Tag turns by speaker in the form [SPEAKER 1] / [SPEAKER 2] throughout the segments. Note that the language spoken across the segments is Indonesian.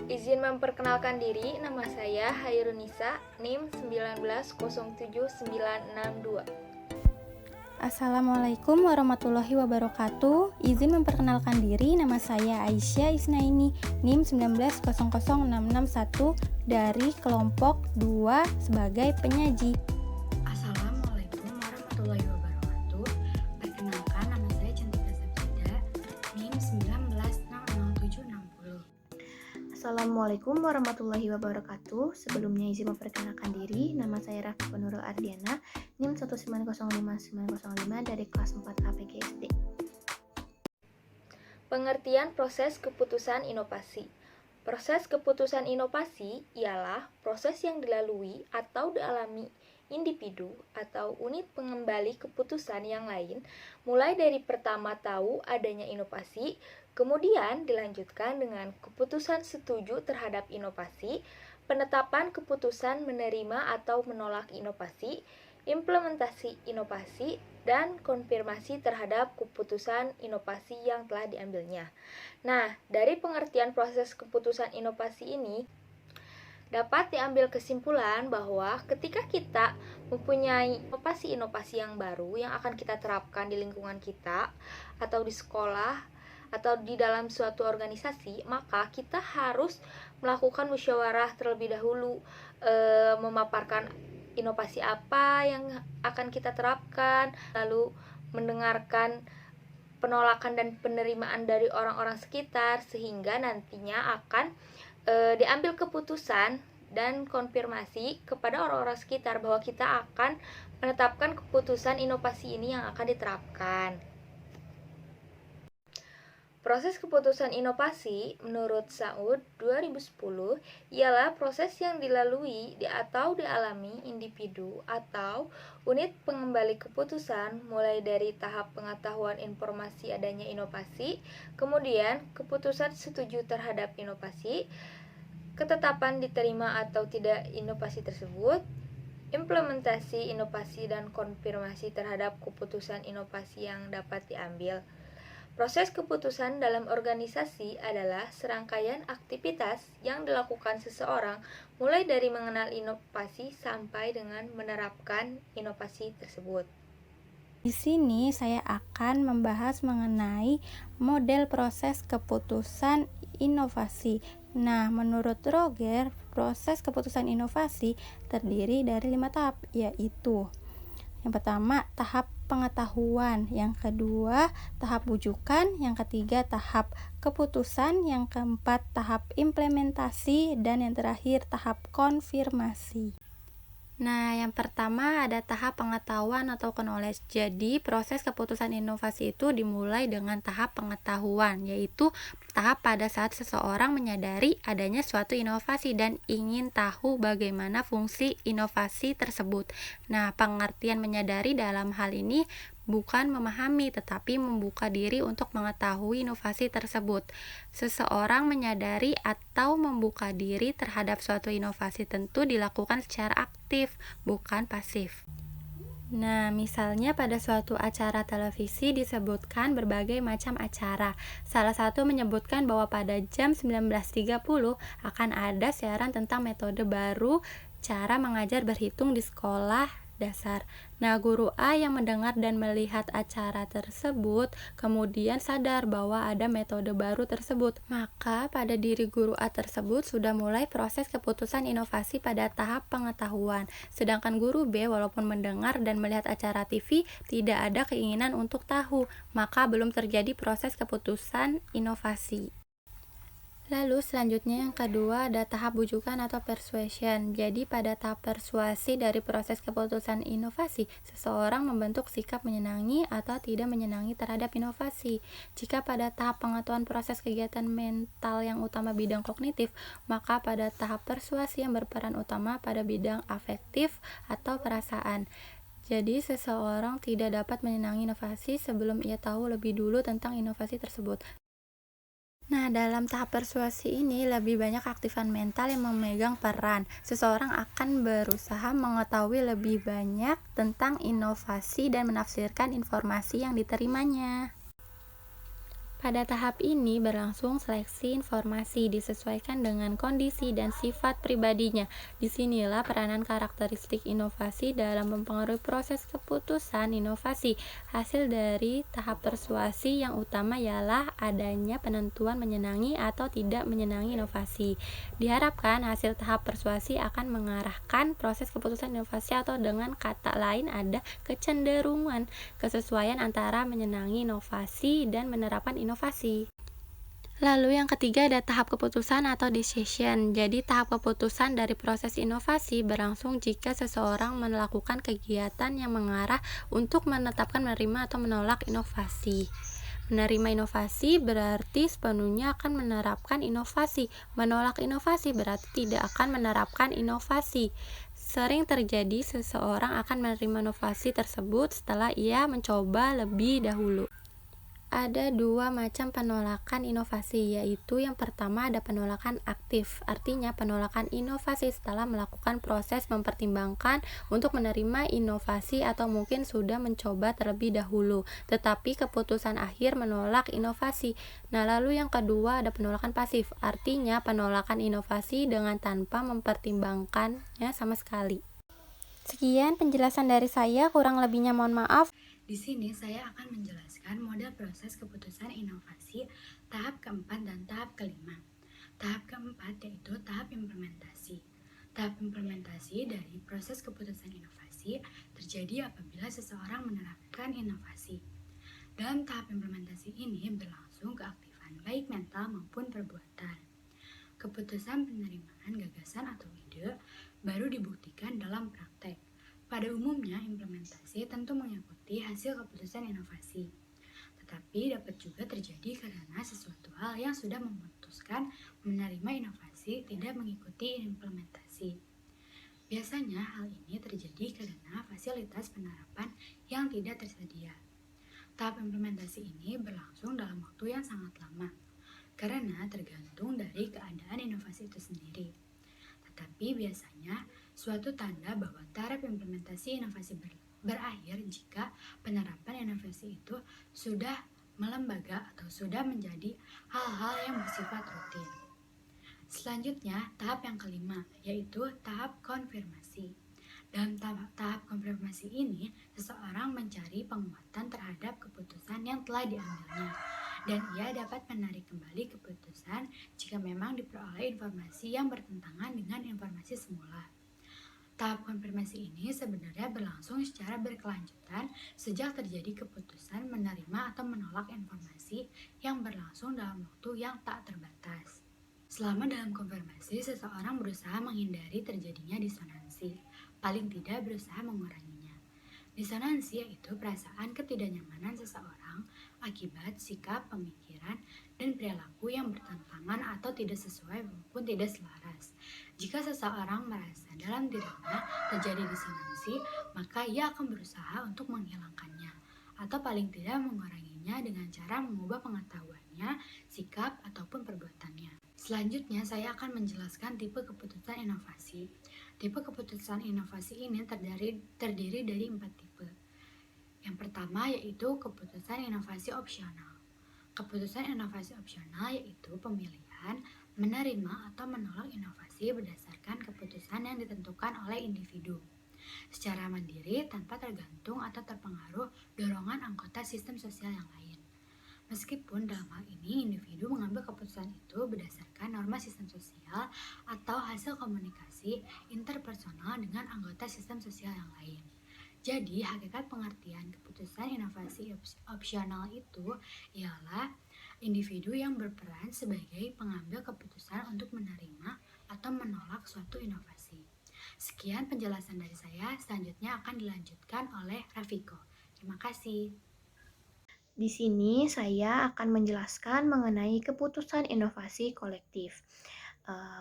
[SPEAKER 1] Izin memperkenalkan diri, nama saya Hairunisa, NIM 1907962.
[SPEAKER 2] Assalamualaikum warahmatullahi wabarakatuh. Izin memperkenalkan diri, nama saya Aisyah Isnaini, NIM 1900661 dari kelompok 2 sebagai penyaji.
[SPEAKER 3] Assalamualaikum warahmatullahi wabarakatuh. Perkenalkan, nama saya Cantika Sabjida, NIM 1900760.
[SPEAKER 4] Assalamualaikum warahmatullahi wabarakatuh. Sebelumnya izin memperkenalkan diri, nama saya Rafifa Nurul Ardiana, NIM 1905905 dari kelas 4 APGSD.
[SPEAKER 1] Pengertian proses keputusan inovasi. Proses keputusan inovasi ialah proses yang dilalui atau dialami individu atau unit pengembali keputusan yang lain, mulai dari pertama tahu adanya inovasi, kemudian dilanjutkan dengan keputusan setuju terhadap inovasi, penetapan keputusan menerima atau menolak inovasi, implementasi inovasi, dan konfirmasi terhadap keputusan inovasi yang telah diambilnya. Nah, dari pengertian proses keputusan inovasi ini, dapat diambil kesimpulan bahwa ketika kita mempunyai inovasi-inovasi yang baru yang akan kita terapkan di lingkungan kita atau di sekolah atau di dalam suatu organisasi, maka kita harus melakukan musyawarah terlebih dahulu, memaparkan inovasi apa yang akan kita terapkan, lalu mendengarkan penolakan dan penerimaan dari orang-orang sekitar, sehingga nantinya akan diambil keputusan dan konfirmasi kepada orang-orang sekitar bahwa kita akan menetapkan keputusan inovasi ini yang akan diterapkan. Proses keputusan inovasi menurut Saud 2010 ialah proses yang dilalui atau dialami individu atau unit pengembali keputusan mulai dari tahap pengetahuan informasi adanya inovasi, kemudian keputusan setuju terhadap inovasi, ketetapan diterima atau tidak inovasi tersebut, implementasi inovasi dan konfirmasi terhadap keputusan inovasi yang dapat diambil. Proses keputusan dalam organisasi adalah serangkaian aktivitas yang dilakukan seseorang mulai dari mengenal inovasi sampai dengan menerapkan inovasi tersebut.
[SPEAKER 2] Di sini saya akan membahas mengenai model proses keputusan inovasi. Nah, menurut Roger, proses keputusan inovasi terdiri dari 5 tahap, yaitu yang pertama, tahap pengetahuan, yang kedua, tahap bujukan, yang ketiga, tahap keputusan, yang keempat, tahap implementasi, dan yang terakhir, tahap konfirmasi. Nah, yang pertama ada tahap pengetahuan atau knowledge. Jadi, proses keputusan inovasi itu dimulai dengan tahap pengetahuan, yaitu tahap pada saat seseorang menyadari adanya suatu inovasi dan ingin tahu bagaimana fungsi inovasi tersebut. Nah, pengertian menyadari dalam hal ini bukan memahami, tetapi membuka diri untuk mengetahui inovasi tersebut. Seseorang menyadari atau membuka diri terhadap suatu inovasi tentu dilakukan secara aktif, bukan pasif. Nah, misalnya pada suatu acara televisi disebutkan berbagai macam acara. Salah satu menyebutkan bahwa pada jam 19.30 akan ada siaran tentang metode baru cara mengajar berhitung di sekolah dasar. Nah, guru A yang mendengar dan melihat acara tersebut kemudian sadar bahwa ada metode baru tersebut. Maka pada diri guru A tersebut sudah mulai proses keputusan inovasi pada tahap pengetahuan. Sedangkan guru B walaupun mendengar dan melihat acara TV tidak ada keinginan untuk tahu, maka belum terjadi proses keputusan inovasi. Lalu selanjutnya yang kedua ada tahap bujukan atau persuasion. Jadi pada tahap persuasi dari proses keputusan inovasi, seseorang membentuk sikap menyenangi atau tidak menyenangi terhadap inovasi. Jika pada tahap pengetahuan proses kegiatan mental yang utama bidang kognitif, maka pada tahap persuasi yang berperan utama pada bidang afektif atau perasaan. Jadi seseorang tidak dapat menyenangi inovasi sebelum ia tahu lebih dulu tentang inovasi tersebut. Nah, dalam tahap persuasi ini lebih banyak aktifan mental yang memegang peran. Seseorang akan berusaha mengetahui lebih banyak tentang inovasi dan menafsirkan informasi yang diterimanya. Pada tahap ini berlangsung seleksi informasi disesuaikan dengan kondisi dan sifat pribadinya. Disinilah peranan karakteristik inovasi dalam mempengaruhi proses keputusan inovasi. Hasil dari tahap persuasi yang utama ialah adanya penentuan menyenangi atau tidak menyenangi inovasi. Diharapkan hasil tahap persuasi akan mengarahkan proses keputusan inovasi atau dengan kata lain ada kecenderungan kesesuaian antara menyenangi inovasi dan menerapkan inovasi. Lalu yang ketiga ada tahap keputusan atau decision. Jadi tahap keputusan dari proses inovasi berlangsung jika seseorang melakukan kegiatan yang mengarah untuk menetapkan, menerima atau menolak inovasi. Menerima inovasi berarti sepenuhnya akan menerapkan inovasi. Menolak inovasi berarti tidak akan menerapkan inovasi. Sering terjadi seseorang akan menerima inovasi tersebut setelah ia mencoba lebih dahulu. Ada dua macam penolakan inovasi, yaitu yang pertama ada penolakan aktif, artinya penolakan inovasi setelah melakukan proses mempertimbangkan untuk menerima inovasi atau mungkin sudah mencoba terlebih dahulu, tetapi keputusan akhir menolak inovasi. Nah, lalu yang kedua ada penolakan pasif, artinya penolakan inovasi dengan tanpa mempertimbangkannya sama sekali. Sekian penjelasan dari saya, kurang lebihnya mohon maaf.
[SPEAKER 3] Di sini saya akan menjelaskan model proses keputusan inovasi tahap keempat dan tahap kelima. Tahap keempat yaitu tahap implementasi. Tahap implementasi dari proses keputusan inovasi terjadi apabila seseorang menerapkan inovasi. Dalam tahap implementasi ini berlangsung keaktifan baik mental maupun perbuatan. Keputusan penerimaan gagasan atau ide baru dibuktikan dalam praktek. Pada umumnya, implementasi tentu mengikuti hasil keputusan inovasi, tetapi dapat juga terjadi karena sesuatu hal yang sudah memutuskan menerima inovasi tidak mengikuti implementasi. Biasanya hal ini terjadi karena fasilitas penerapan yang tidak tersedia. Tahap implementasi ini berlangsung dalam waktu yang sangat lama, karena tergantung dari keadaan inovasi itu sendiri. Tetapi biasanya suatu tanda bahwa taraf implementasi inovasi berakhir jika penerapan inovasi itu sudah melembaga atau sudah menjadi hal-hal yang bersifat rutin. Selanjutnya, tahap yang kelima, yaitu tahap konfirmasi. Dalam tahap konfirmasi ini, seseorang mencari penguatan terhadap keputusan yang telah diambilnya, dan ia dapat menarik kembali keputusan jika memang diperoleh informasi yang bertentangan dengan informasi semula. Tahap konfirmasi ini sebenarnya berlangsung secara berkelanjutan sejak terjadi keputusan menerima atau menolak informasi yang berlangsung dalam waktu yang tak terbatas. Selama dalam konfirmasi, seseorang berusaha menghindari terjadinya disonansi, paling tidak berusaha menguranginya. Disonansi yaitu perasaan ketidaknyamanan seseorang akibat sikap, pemikiran, dan perilaku yang bertentangan atau tidak sesuai maupun tidak selaras. Jika seseorang merasa dalam dirinya terjadi disonansi, maka ia akan berusaha untuk menghilangkannya, atau paling tidak menguranginya dengan cara mengubah pengetahuannya, sikap, ataupun perbuatannya. Selanjutnya, saya akan menjelaskan tipe keputusan inovasi. Tipe keputusan inovasi ini terdiri dari 4 tipe. Yang pertama yaitu keputusan inovasi opsional. Keputusan inovasi opsional yaitu pemilihan menerima atau menolak inovasi berdasarkan keputusan yang ditentukan oleh individu secara mandiri tanpa tergantung atau terpengaruh dorongan anggota sistem sosial yang lain. Meskipun dalam hal ini individu mengambil keputusan itu berdasarkan norma sistem sosial atau hasil komunikasi interpersonal dengan anggota sistem sosial yang lain. Jadi, hakikat pengertian keputusan inovasi opsional itu ialah individu yang berperan sebagai pengambil keputusan untuk menerima atau menolak suatu inovasi. Sekian penjelasan dari saya, selanjutnya akan dilanjutkan oleh Rafiko. Terima kasih.
[SPEAKER 4] Di sini saya akan menjelaskan mengenai keputusan inovasi kolektif.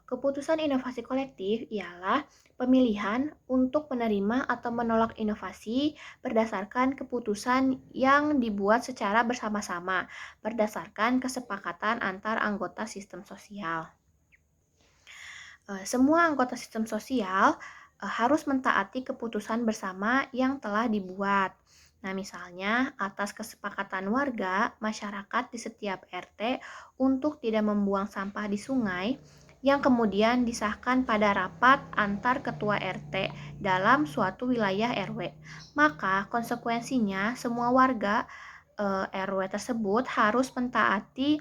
[SPEAKER 4] Keputusan inovasi kolektif ialah pemilihan untuk menerima atau menolak inovasi berdasarkan keputusan yang dibuat secara bersama-sama berdasarkan kesepakatan antar anggota sistem sosial. Semua anggota sistem sosial harus mentaati keputusan bersama yang telah dibuat. Nah, misalnya atas kesepakatan warga, masyarakat di setiap RT untuk tidak membuang sampah di sungai yang kemudian disahkan pada rapat antar ketua RT dalam suatu wilayah RW. Maka konsekuensinya semua warga RW tersebut harus mentaati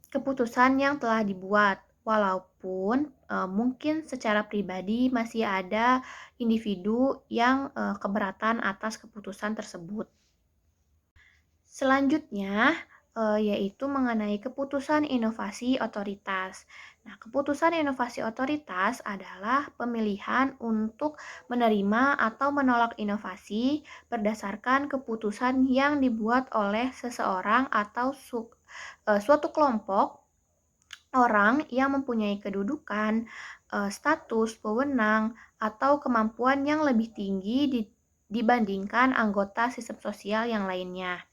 [SPEAKER 4] keputusan yang telah dibuat, walaupun mungkin secara pribadi masih ada individu yang keberatan atas keputusan tersebut. Selanjutnya, yaitu mengenai keputusan inovasi otoritas. Nah, keputusan inovasi otoritas adalah pemilihan untuk menerima atau menolak inovasi berdasarkan keputusan yang dibuat oleh seseorang atau suatu kelompok orang yang mempunyai kedudukan, status, wewenang, atau kemampuan yang lebih tinggi dibandingkan anggota sistem sosial yang lainnya.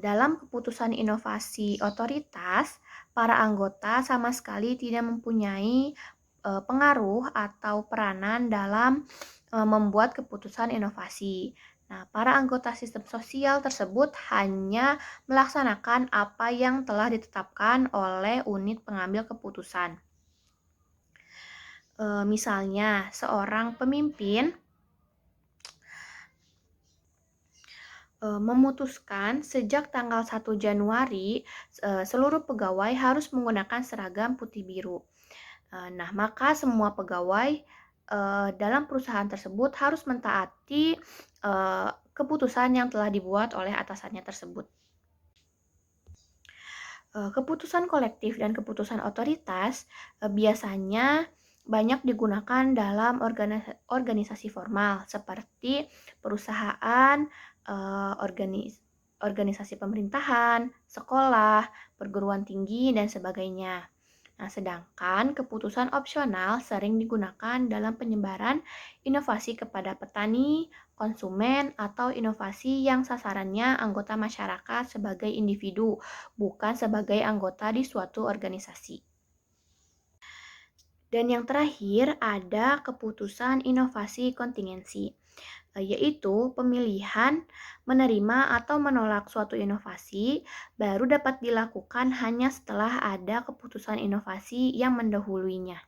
[SPEAKER 4] Dalam keputusan inovasi otoritas, para anggota sama sekali tidak mempunyai pengaruh atau peranan dalam membuat keputusan inovasi. Nah, para anggota sistem sosial tersebut hanya melaksanakan apa yang telah ditetapkan oleh unit pengambil keputusan. Misalnya, seorang pemimpin memutuskan sejak tanggal 1 Januari seluruh pegawai harus menggunakan seragam putih biru. Nah, maka semua pegawai dalam perusahaan tersebut harus mentaati keputusan yang telah dibuat oleh atasannya tersebut. Keputusan kolektif dan keputusan otoritas biasanya banyak digunakan dalam organisasi formal seperti perusahaan, organisasi pemerintahan, sekolah, perguruan tinggi, dan sebagainya. Nah, sedangkan keputusan opsional sering digunakan dalam penyebaran inovasi kepada petani, konsumen, atau inovasi yang sasarannya anggota masyarakat sebagai individu, bukan sebagai anggota di suatu organisasi. Dan yang terakhir ada keputusan inovasi kontingensi, yaitu pemilihan menerima atau menolak suatu inovasi baru dapat dilakukan hanya setelah ada keputusan inovasi yang mendahuluinya.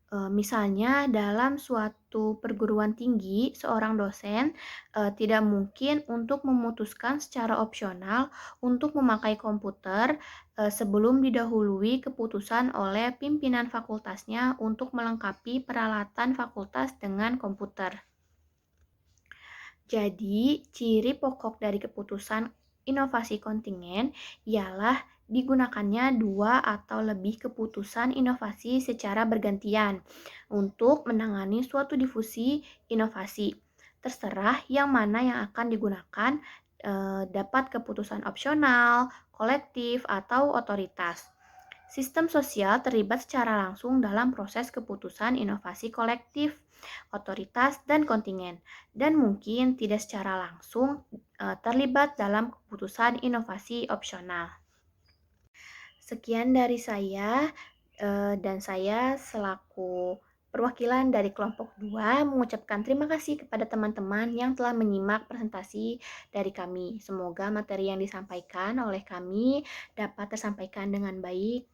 [SPEAKER 4] Misalnya dalam suatu perguruan tinggi, seorang dosen tidak mungkin untuk memutuskan secara opsional untuk memakai komputer sebelum didahului keputusan oleh pimpinan fakultasnya untuk melengkapi peralatan fakultas dengan komputer. Jadi, ciri pokok dari keputusan inovasi kontingen ialah digunakannya dua atau lebih keputusan inovasi secara bergantian untuk menangani suatu difusi inovasi. Terserah yang mana yang akan digunakan, dapat keputusan opsional, kolektif, atau otoritas. Sistem sosial terlibat secara langsung dalam proses keputusan inovasi kolektif, otoritas, dan kontingen, dan mungkin tidak secara langsung terlibat dalam keputusan inovasi opsional. Sekian dari saya, dan saya selaku perwakilan dari kelompok 2 mengucapkan terima kasih kepada teman-teman yang telah menyimak presentasi dari kami. Semoga materi yang disampaikan oleh kami dapat tersampaikan dengan baik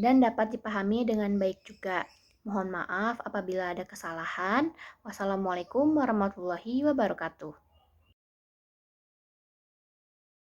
[SPEAKER 4] dan dapat dipahami dengan baik juga. Mohon maaf apabila ada kesalahan. Wassalamualaikum warahmatullahi wabarakatuh.